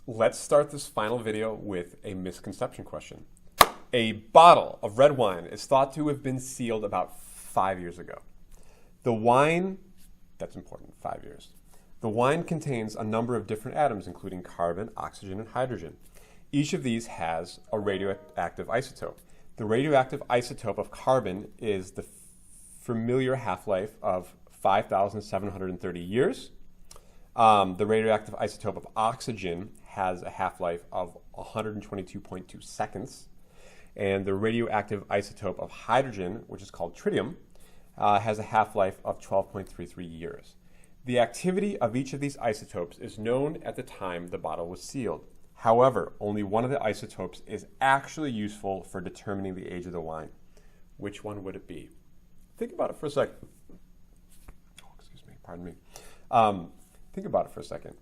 let's start this final video with a misconception question. A bottle of red wine is thought to have been sealed about 5 years ago. The wine, that's important, 5 years. The wine contains a number of different atoms, including carbon, oxygen, and hydrogen. Each of these has a radioactive isotope. The radioactive isotope of carbon is the familiar half-life of 5,730 years. The radioactive isotope of oxygen has a half-life of 122.2 seconds. And the radioactive isotope of hydrogen, which is called tritium, has a half-life of 12.33 years. The activity of each of these isotopes is known at the time the bottle was sealed. However, only one of the isotopes is actually useful for determining the age of the wine. Which one would it be? Think about it for a second. Oh, excuse me, pardon me. Think about it for a second.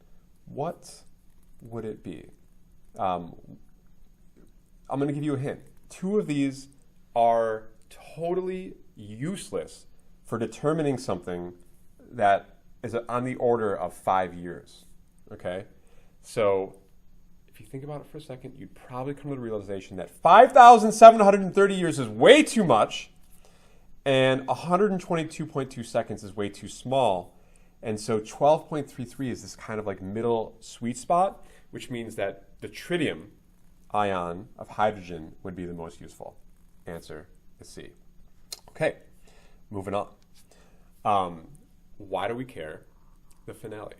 What would it be? I'm going to give you a hint. Two of these are totally useless for determining something that is on the order of 5 years. Okay? So if you think about it for a second, you'd probably come to the realization that 5,730 years is way too much, and 122.2 seconds is way too small. And so 12.33 is this kind of like middle sweet spot, which means that the tritium ion of hydrogen would be the most useful. Answer is C. Okay, moving on. Why do we care? The finale,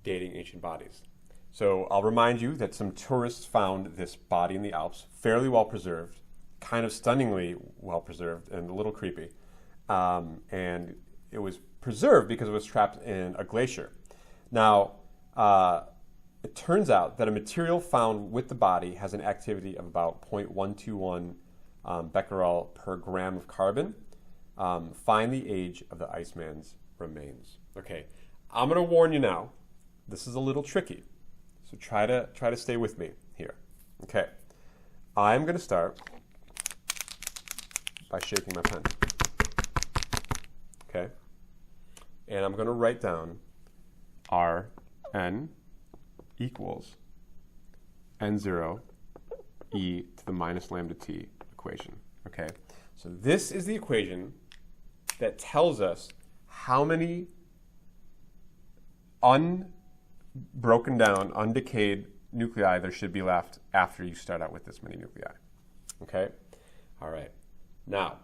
dating ancient bodies. So I'll remind you that some tourists found this body in the Alps, fairly well preserved, kind of stunningly well preserved and a little creepy. And it was preserved because it was trapped in a glacier. Now, it turns out that a material found with the body has an activity of about 0.121 becquerel per gram of carbon. Find the age of the Iceman's remains. Okay, I'm going to warn you now. This is a little tricky, so try to stay with me here. Okay, I'm going to start by shaking my pen. Okay, and I'm going to write down Rn equals N0 e to the minus lambda t equation. Okay, so this is the equation that tells us how many unbroken down, undecayed nuclei there should be left after you start out with this many nuclei. Okay? All right. Now,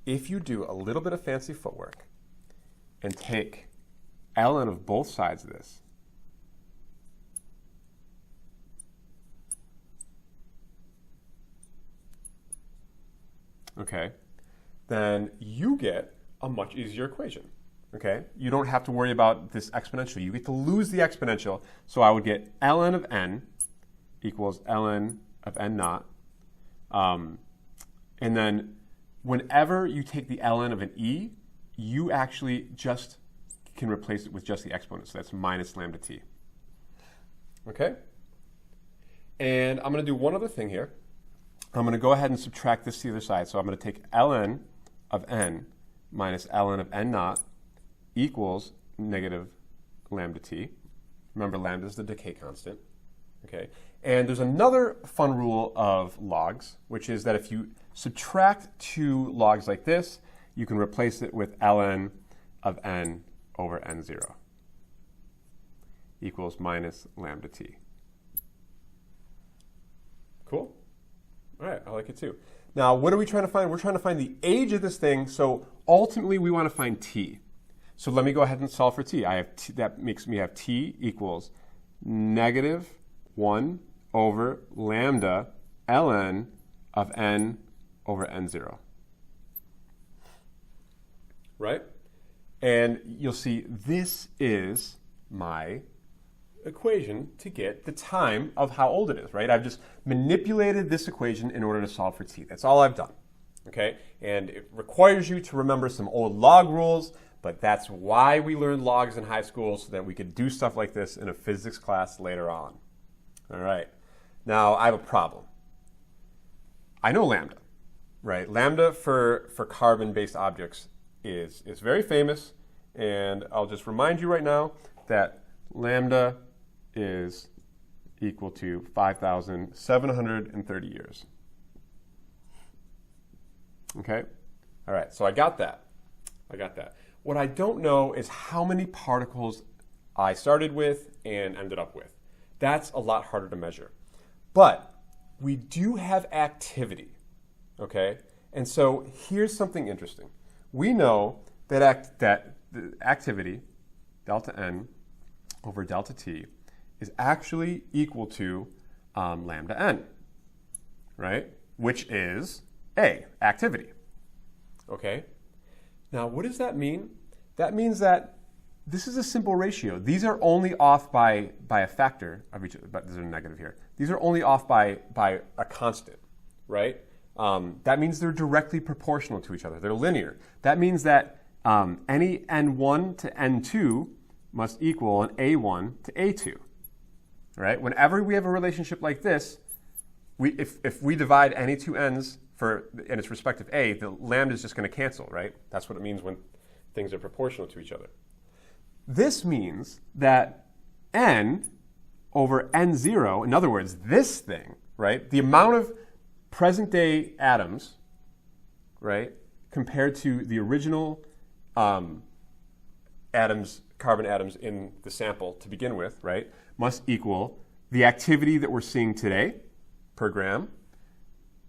if you do a little bit of fancy footwork and take ln of both sides of this, okay, then you get a much easier equation. Okay, you don't have to worry about this exponential. You get to lose the exponential. So I would get ln of n equals ln of n naught. And then whenever you take the ln of an e, you actually just can replace it with just the exponent. So that's minus lambda t. Okay? And I'm going to do one other thing here. I'm going to go ahead and subtract this to the other side. So I'm going to take ln of n minus ln of n naught equals negative lambda t. Remember, lambda is the decay constant. Okay? And there's another fun rule of logs, which is that if you subtract two logs like this, you can replace it with ln of n over n0 equals minus lambda t. Cool? All right, I like it too. Now, what are we trying to find? We're trying to find the age of this thing, so ultimately we want to find t. So let me go ahead and solve for t. I have t, that makes me have t equals negative 1 over lambda ln of n over n0. Right? And you'll see this is my equation to get the time of how old it is, right? I've just manipulated this equation in order to solve for t. That's all I've done, okay? And it requires you to remember some old log rules, but that's why we learned logs in high school, so that we could do stuff like this in a physics class later on. All right. Now, I have a problem. I know lambda, right? Lambda for carbon-based objects is very famous, and I'll just remind you right now that lambda is equal to 5,730 years. Okay? All right, so I got that. What I don't know is how many particles I started with and ended up with. That's a lot harder to measure. But we do have activity, okay? And so here's something interesting. We know that the activity, delta n over delta t, is actually equal to lambda n, right? Which is A, activity, okay? Now, what does that mean? That means that this is a simple ratio. These are only off by a factor of each other, but there's a negative here. These are only off by a constant, right? That means they're directly proportional to each other. They're linear. That means that any n1 to n2 must equal an a1 to a2, right? Whenever we have a relationship like this, if we divide any two n's in its respective a, the lambda is just going to cancel, right? That's what it means when things are proportional to each other. This means that n over n0, in other words, this thing, right? The amount of present-day atoms, right, compared to the original carbon atoms in the sample to begin with, right, must equal the activity that we're seeing today per gram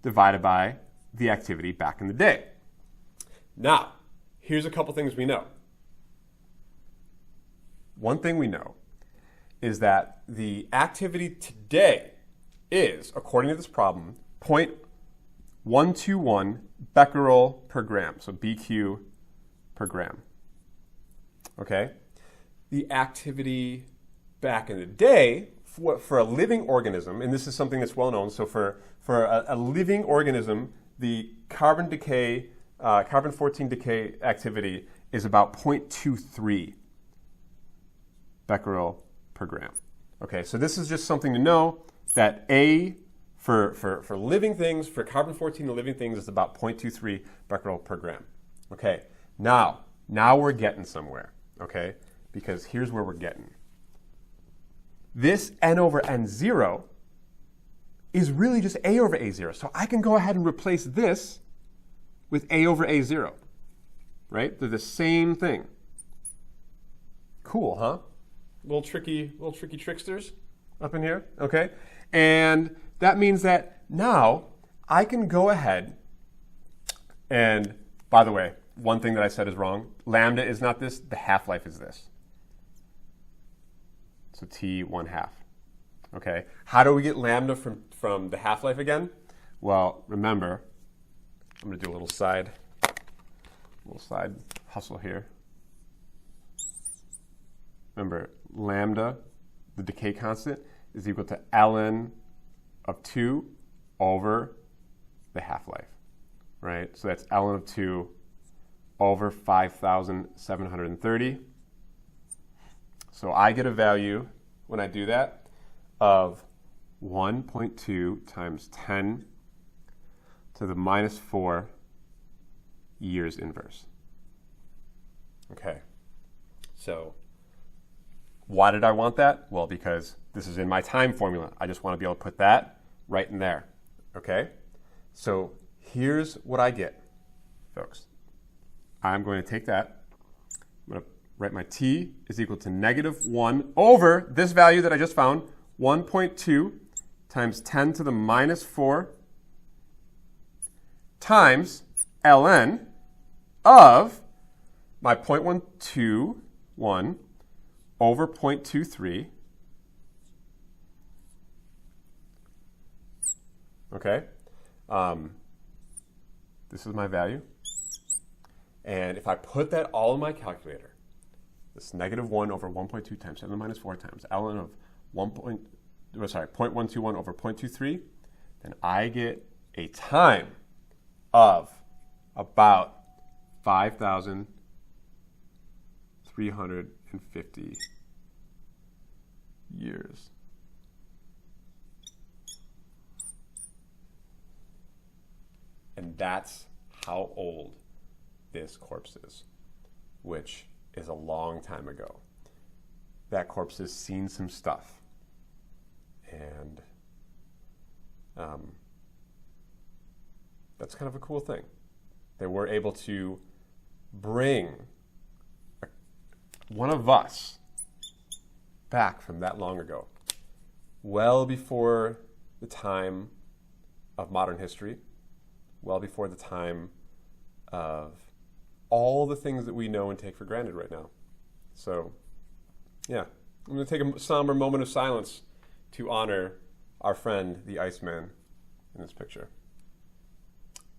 divided by the activity back in the day. Now, here's a couple things we know. One thing we know is that the activity today is, according to this problem, 0.121 becquerel per gram, so BQ per gram. Okay? The activity back in the day for a living organism, and this is something that's well known, so for a living organism, the carbon-14 decay activity is about 0.23 becquerel per gram. Okay, so this is just something to know that A for living things, for carbon-14 in living things is about 0.23 becquerel per gram. Okay, now we're getting somewhere, okay? Because here's where we're getting. This n over n0 is really just A over A0. So I can go ahead and replace this with A over A0, right? They're the same thing. Cool, huh? Little tricky tricksters up in here, okay? And that means that now I can go ahead and, by the way, one thing that I said is wrong. Lambda is not this, the half-life is this. So T 1/2, okay? How do we get lambda from the half-life again? Well, remember, I'm gonna do a little side hustle here. Remember, lambda, the decay constant, is equal to ln of 2 over the half-life, right? So that's ln of 2 over 5,730. So I get a value, when I do that, of 1.2 times 10 to the minus 4 years inverse. Okay, so why did I want that? Well, because this is in my time formula. I just want to be able to put that right in there, okay? So here's what I get, folks. I'm going to take that. I'm going to write my t is equal to negative 1 over this value that I just found, 1.2 times 10 to the minus 4 times ln of my 0.121 over 0.23, okay? This is my value. And if I put that all in my calculator, this negative 1 over 1.2 times 10 to the minus 4 times ln of 0.121 over 0.23, then I get a time of about 5,350 years. And that's how old this corpse is, which is a long time ago. That corpse has seen some stuff. And that's kind of a cool thing. They were able to bring one of us back from that long ago, well before the time of modern history, well before the time of all the things that we know and take for granted right now. So, yeah, I'm going to take a somber moment of silence to honor our friend, the Iceman, in this picture.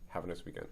Have a nice weekend.